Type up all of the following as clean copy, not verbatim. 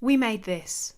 We made this.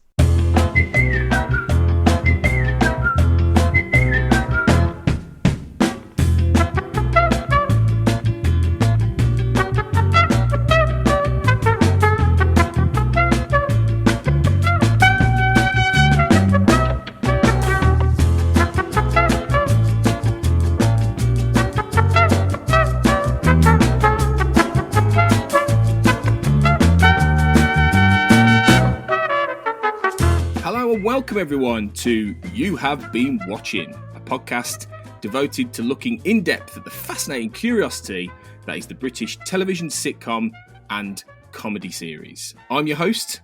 Welcome everyone to You Have Been Watching, a podcast devoted to looking in depth at the fascinating curiosity that is the British television sitcom and comedy series. I'm your host,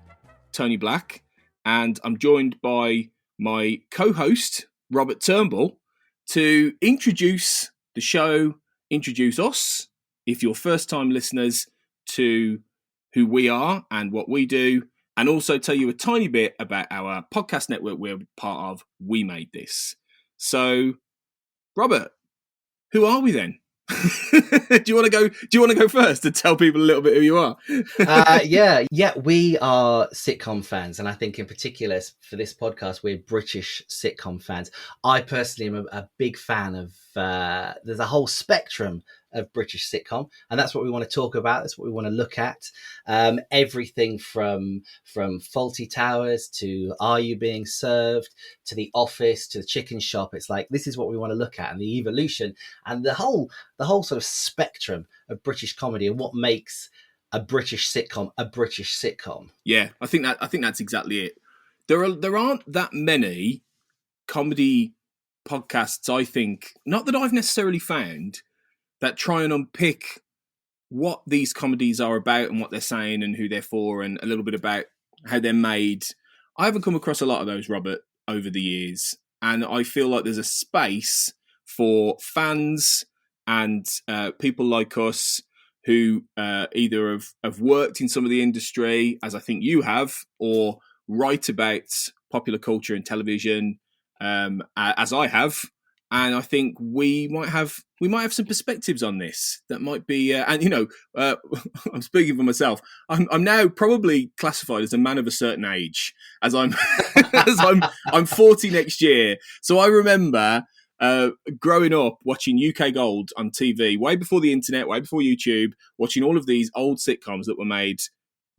Tony Black, and I'm joined by my co-host, Robert Turnbull, to introduce the show, introduce us, if you're first-time listeners, to who we are and what we do, and also tell you a tiny bit about our podcast network we're part of, We Made This. So, Robert, who are we then? Do you want to go first and tell people a little bit who you are? Yeah, we are sitcom fans, and I think in particular for this podcast, we're British sitcom fans. I personally am a big fan of. There's a whole spectrum of British sitcom, and that's what we want to talk about. That's what we want to look at. Everything from Faulty Towers to Are You Being Served to The Office to The Chicken Shop. It's like this is what we want to look at, and the evolution and the whole sort of spectrum of British comedy and what makes a British sitcom a British sitcom. Yeah, I think that's exactly it. There aren't that many comedy podcasts, I think, not that I've necessarily found, that try and unpick what these comedies are about and what they're saying and who they're for and a little bit about how they're made. I haven't come across a lot of those, Robert, over the years. And I feel like there's a space for fans and people like us who either have worked in some of the industry, as I think you have, or write about popular culture and television, as I have. And I think we might have some perspectives on this that might be, and you know, I'm speaking for myself. I'm now probably classified as a man of a certain age, as I'm 40 next year. So I remember growing up watching UK Gold on TV, way before the internet, way before YouTube, watching all of these old sitcoms that were made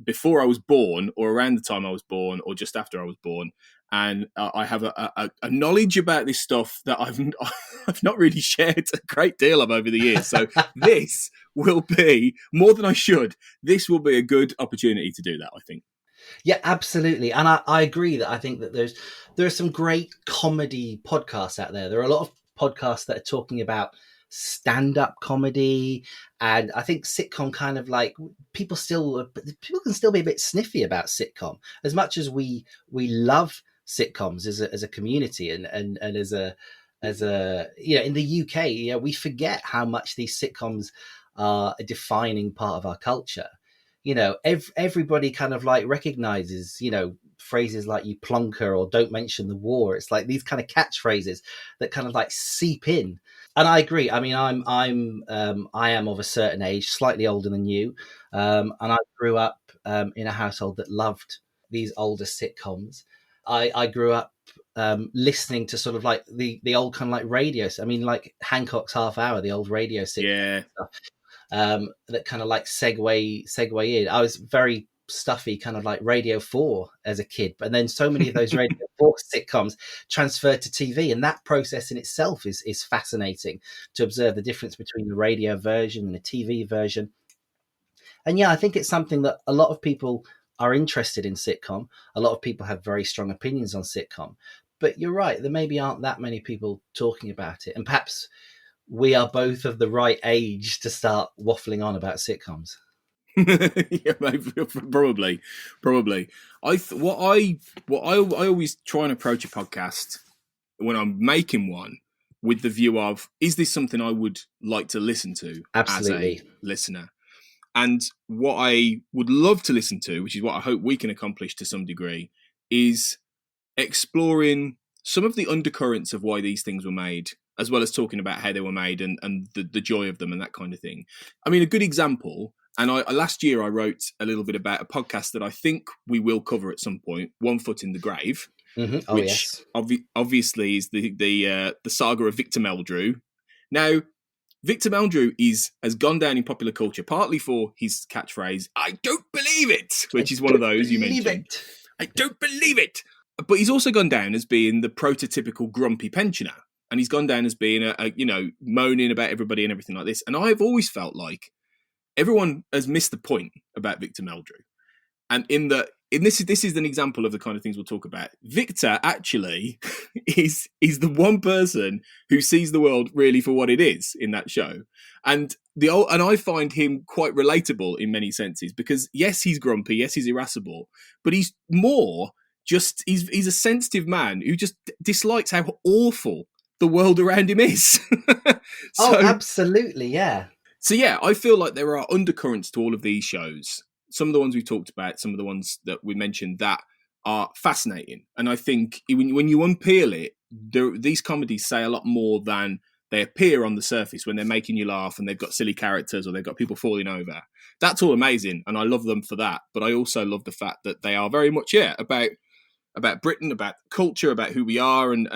before I was born, or around the time I was born, or just after I was born. And I have a knowledge about this stuff that I've not really shared a great deal of over the years. So this will be, more than I should, this will be a good opportunity to do that, I think. Yeah, absolutely. And I agree that I think that there are some great comedy podcasts out there. There are a lot of podcasts that are talking about stand-up comedy, and I think sitcom kind of like people can still be a bit sniffy about sitcom, as much as we love sitcoms as a community and as a in the UK, we forget how much these sitcoms are a defining part of our culture. Everybody kind of like recognizes, phrases like "you plonker" or "don't mention the war." It's like these kind of catchphrases that kind of like seep in. And I agree. I mean, I am of a certain age, slightly older than you, and I grew up in a household that loved these older sitcoms. I grew up listening to sort of like the old kind of like radios. I mean, like Hancock's Half Hour, the old radio sitcom stuff, that kind of like segue in. I was very stuffy kind of like Radio 4 as a kid, but then so many of those Radio 4 sitcoms transferred to TV, and that process in itself is fascinating to observe the difference between the radio version and the TV version. And yeah, I think it's something that a lot of people are interested in sitcom. A lot of people have very strong opinions on sitcom, but you're right, there maybe aren't that many people talking about it, and perhaps we are both of the right age to start waffling on about sitcoms. Yeah, maybe, probably. What I always try and approach a podcast when I'm making one with the view of, is this something I would like to listen to? Absolutely. As a listener? And what I would love to listen to, which is what I hope we can accomplish to some degree, is exploring some of the undercurrents of why these things were made, as well as talking about how they were made and the joy of them and that kind of thing. I mean, a good example And last year I wrote a little bit about a podcast that I think we will cover at some point, One Foot in the Grave, Mm-hmm. Oh, which yes. obviously is the saga of Victor Meldrew. Now, Victor Meldrew has gone down in popular culture partly for his catchphrase, "I don't believe it," which is one of those you mentioned. I don't believe it. But he's also gone down as being the prototypical grumpy pensioner. And he's gone down as being a moaning about everybody and everything like this. And I've always felt like everyone has missed the point about Victor Meldrew. And this is an example of the kind of things we'll talk about. Victor actually is the one person who sees the world really for what it is in that show. And I find him quite relatable in many senses, because yes, he's grumpy, yes, he's irascible, but he's more just he's a sensitive man who just dislikes how awful the world around him is. Absolutely, yeah. So yeah, I feel like there are undercurrents to all of these shows. Some of the ones we talked about, some of the ones that we mentioned that are fascinating. And I think when you unpeel it, these comedies say a lot more than they appear on the surface when they're making you laugh and they've got silly characters or they've got people falling over. That's all amazing, and I love them for that. But I also love the fact that they are very much about Britain, about culture, about who we are, and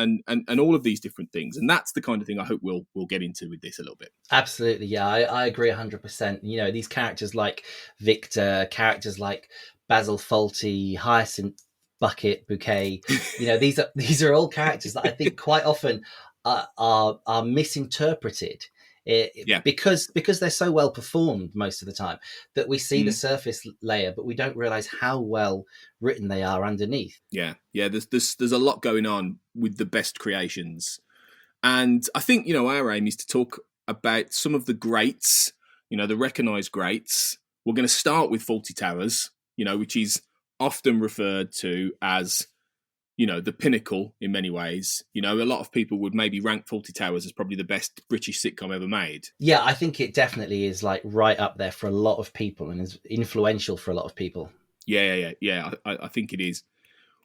all of these different things. And that's the kind of thing I hope we'll get into with this a little bit. Absolutely, yeah, I agree 100%. You know, these characters like Victor, characters like Basil Fawlty, Hyacinth Bucket Bouquet. You know, these are all characters that I think quite often are misinterpreted. Because they're so well performed most of the time that we see the surface layer, but we don't realize how well written they are underneath. Yeah. There's a lot going on with the best creations, and I think our aim is to talk about some of the greats, the recognised greats. We're going to start with Fawlty Towers, which is often referred to as the pinnacle in many ways. A lot of people would maybe rank Fawlty Towers as probably the best British sitcom ever made. Yeah, I think it definitely is like right up there for a lot of people and is influential for a lot of people. Yeah. I think it is.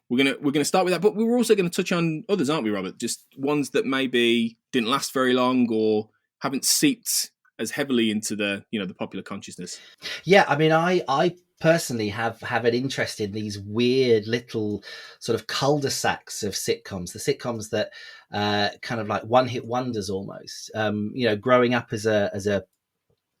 We're gonna start with that, but we're also going to touch on others, aren't we, Robert? Just ones that maybe didn't last very long or haven't seeped as heavily into the the popular consciousness. Yeah, I mean, I personally have an interest in these weird little sort of cul-de-sacs of sitcoms, the sitcoms that kind of like one-hit wonders almost. Growing up as a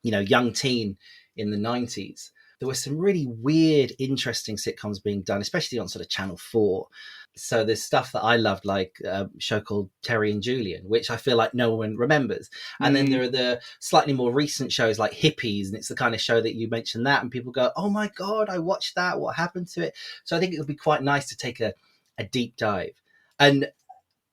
young teen in the 90s, there were some really weird, interesting sitcoms being done, especially on sort of Channel 4. So there's stuff that I loved, like a show called Terry and Julian, which I feel like no one remembers. And then there are the slightly more recent shows like Hippies, and it's the kind of show that you mentioned that, and people go, oh my God, I watched that. What happened to it? So I think it would be quite nice to take a deep dive. And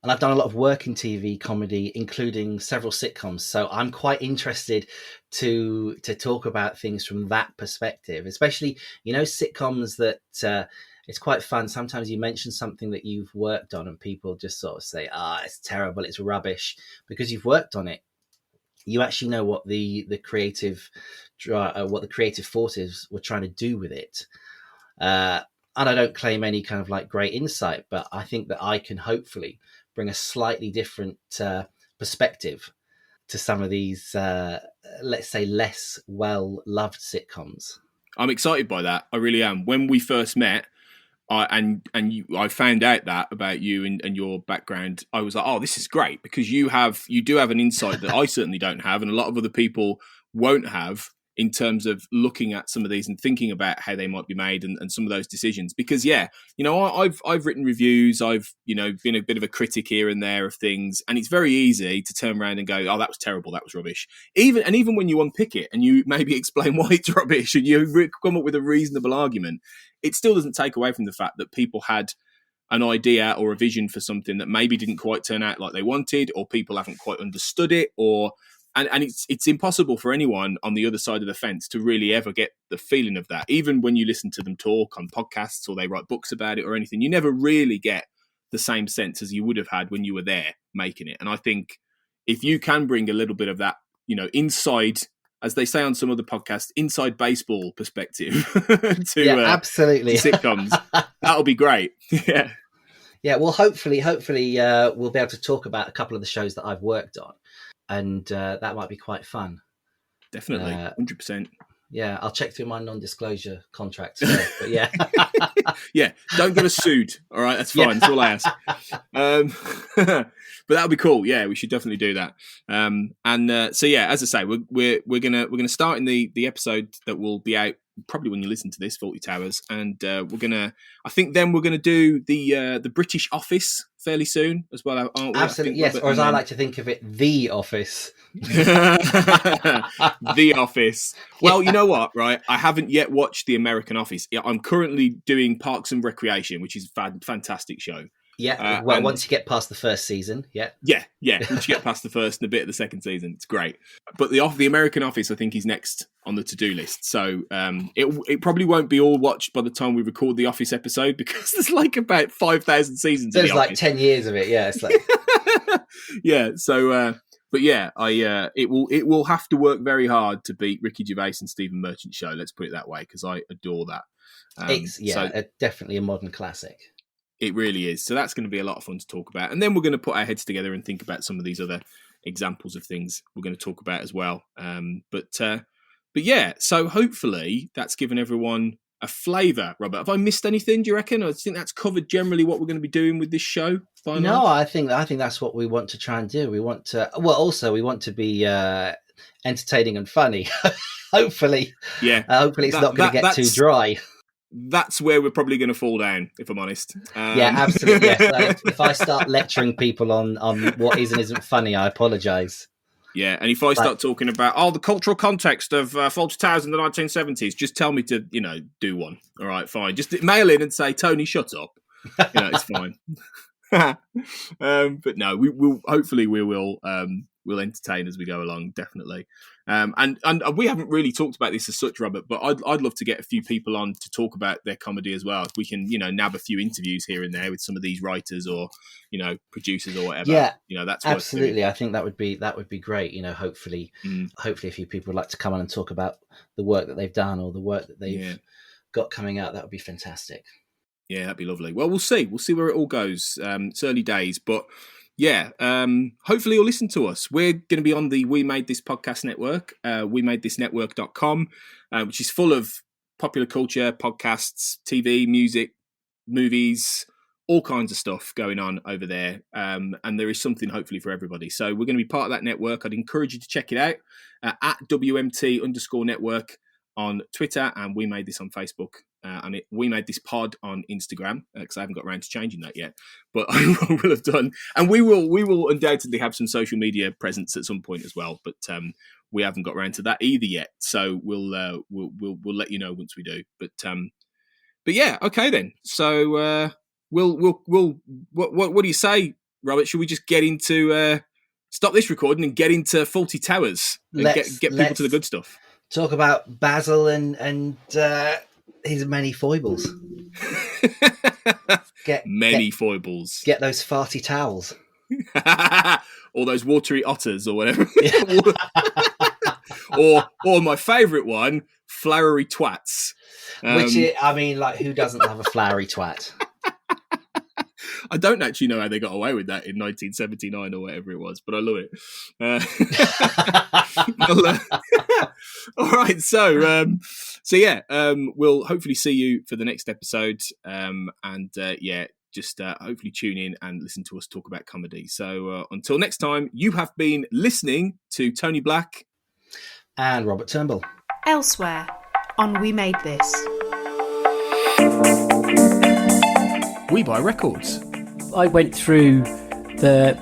I've done a lot of work in TV comedy, including several sitcoms. So I'm quite interested to talk about things from that perspective, especially, sitcoms that it's quite fun. Sometimes you mention something that you've worked on and people just sort of say, it's terrible, it's rubbish, because you've worked on it. You actually know what the creative forces were trying to do with it. And I don't claim any kind of like great insight, but I think that I can hopefully bring a slightly different perspective to some of these, let's say, less well-loved sitcoms. I'm excited by that. I really am. When we first met, I found out that about you and your background, I was like, oh, this is great, because you do have an insight that I certainly don't have, and a lot of other people won't have, in terms of looking at some of these and thinking about how they might be made and some of those decisions. Because I've written reviews, I've been a bit of a critic here and there of things, and it's very easy to turn around and go, oh, that was terrible, that was rubbish. Even when you unpick it and you maybe explain why it's rubbish and you come up with a reasonable argument, it still doesn't take away from the fact that people had an idea or a vision for something that maybe didn't quite turn out like they wanted, or people haven't quite understood it, and it's impossible for anyone on the other side of the fence to really ever get the feeling of that. Even when you listen to them talk on podcasts or they write books about it or anything, you never really get the same sense as you would have had when you were there making it. And I think if you can bring a little bit of that, inside, as they say on some other podcasts, inside baseball perspective absolutely. to sitcoms, that'll be great. Yeah. Yeah. Well, hopefully we'll be able to talk about a couple of the shows that I've worked on. And that might be quite fun. Definitely, 100%. Yeah, I'll check through my non-disclosure contracts first, but yeah. Yeah, don't get us sued. All right, that's fine. That's all I ask. But that would be cool. Yeah, we should definitely do that. So yeah, as I say, we're gonna start in the episode that will be out probably when you listen to this, Fawlty Towers, and I think we're gonna do the British Office fairly soon as well, aren't we? Absolutely, yes. Or as I like to think of it, The Office. The Office. Well, you know what, right? I haven't yet watched The American Office. I'm currently doing Parks and Recreation, which is a fantastic show. Yeah, once you get past the first season, yeah. Once you get past the first and a bit of the second season, it's great. But the American Office, I think, is next on the to-do list. So it probably won't be all watched by the time we record the Office episode, because there's like about 5,000 seasons. There's like 10 years of it, yeah. It's like yeah. So, but yeah, it will have to work very hard to beat Ricky Gervais and Stephen Merchant's show. Let's put it that way, because I adore that. It's definitely a modern classic. It really is. So that's going to be a lot of fun to talk about. And then we're going to put our heads together and think about some of these other examples of things we're going to talk about as well. But yeah, so hopefully that's given everyone a flavour. Robert, have I missed anything, do you reckon? I think that's covered generally what we're going to be doing with this show. No, I think that's what we want to try and do. We want to be entertaining and funny. Hopefully. Yeah. Hopefully it's not going to get too dry. That's where we're probably going to fall down, if I'm honest. Yeah, absolutely. Yes. If I start lecturing people on what is and isn't funny, I apologise. Yeah, and if I start talking about the cultural context of Fawlty Towers in the 1970s, just tell me to, do one. All right, fine. Just mail in and say, Tony, shut up. It's fine. But no, we'll entertain as we go along, definitely. And we haven't really talked about this as such, Robert, but I'd love to get a few people on to talk about their comedy as well. If we can, nab a few interviews here and there with some of these writers or, producers or whatever. Yeah, that's absolutely. I think that would be great. Hopefully a few people would like to come on and talk about the work that they've done or the work that they've got coming out. That would be fantastic. Yeah, that'd be lovely. Well, we'll see. We'll see where it all goes. It's early days, but yeah, hopefully you'll listen to us. We're going to be on the We Made This podcast network, wemadethisnetwork.com, which is full of popular culture, podcasts, TV, music, movies, all kinds of stuff going on over there. And there is something hopefully for everybody. So we're going to be part of that network. I'd encourage you to check it out at WMT_network on Twitter, and We Made This on Facebook. And We Made This pod on Instagram, because I haven't got around to changing that yet, but I will have done. And we will undoubtedly have some social media presence at some point as well, but we haven't got around to that either yet. So we'll let you know once we do. But yeah, okay then. So what do you say, Robert? Should we just get into stop this recording and get into Fawlty Towers and get people to the good stuff? Talk about Basil and his many foibles. Foibles. Get those farty towels. Or those watery otters or whatever. or my favourite one, flowery twats. Who doesn't have a flowery twat? I don't actually know how they got away with that in 1979 or whatever it was, but I love it. All right, so yeah, we'll hopefully see you for the next episode, just hopefully tune in and listen to us talk about comedy. So until next time, you have been listening to Tony Black and Robert Turnbull. Elsewhere on We Made This. We buy records. I went through the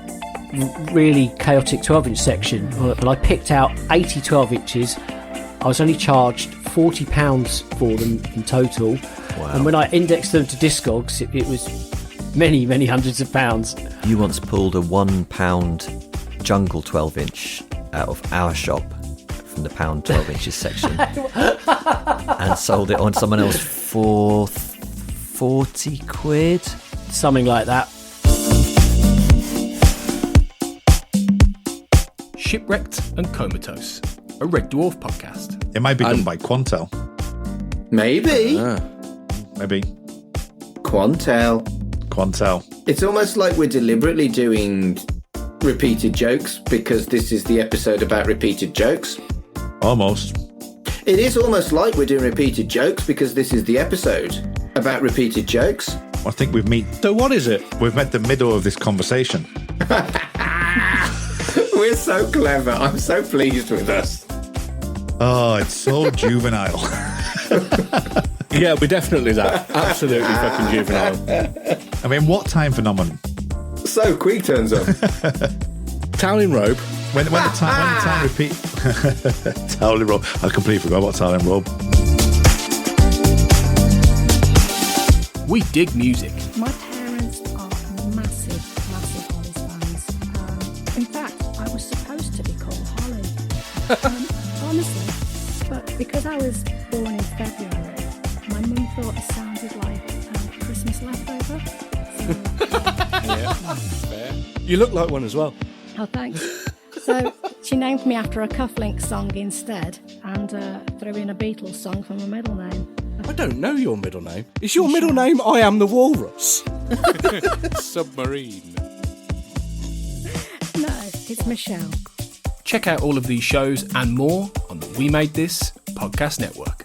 really chaotic 12-inch section, but I picked out 80 12-inches. I was only charged £40 for them in total. Wow. And when I indexed them to Discogs, it was many, many hundreds of pounds. You once pulled a £1 Jungle 12-inch out of our shop from the pound 12 inches section and sold it on someone else for 40 quid? Something like that. Shipwrecked and Comatose, a Red Dwarf podcast. It might be done by Quantel. Maybe. Maybe. Quantel. It's almost like we're deliberately doing repeated jokes because this is the episode about repeated jokes. Almost. It is almost like we're doing repeated jokes because this is the episode about repeated jokes. I think we've met. So what is it? We've met the middle of this conversation. We're so clever. I'm so pleased with us. Oh, it's so juvenile. Yeah, we're definitely that. Absolutely fucking juvenile. I mean, what time phenomenon? So Queeg turns up. Town in robe. When the time repeat. Towel in robe. I completely forgot about towel in robe. We dig music. My parents are massive Hollies fans. In fact, I was supposed to be called Holly. Honestly. But because I was born in February, my mum thought it sounded like Christmas leftover. Yeah, fair. You look like one as well. Oh, thanks. So she named me after a Cufflinks song instead and threw in a Beatles song for my middle name. I don't know your middle name. Is your middle name I Am the Walrus? Submarine. No, it's Michelle. Check out all of these shows and more on the We Made This podcast network.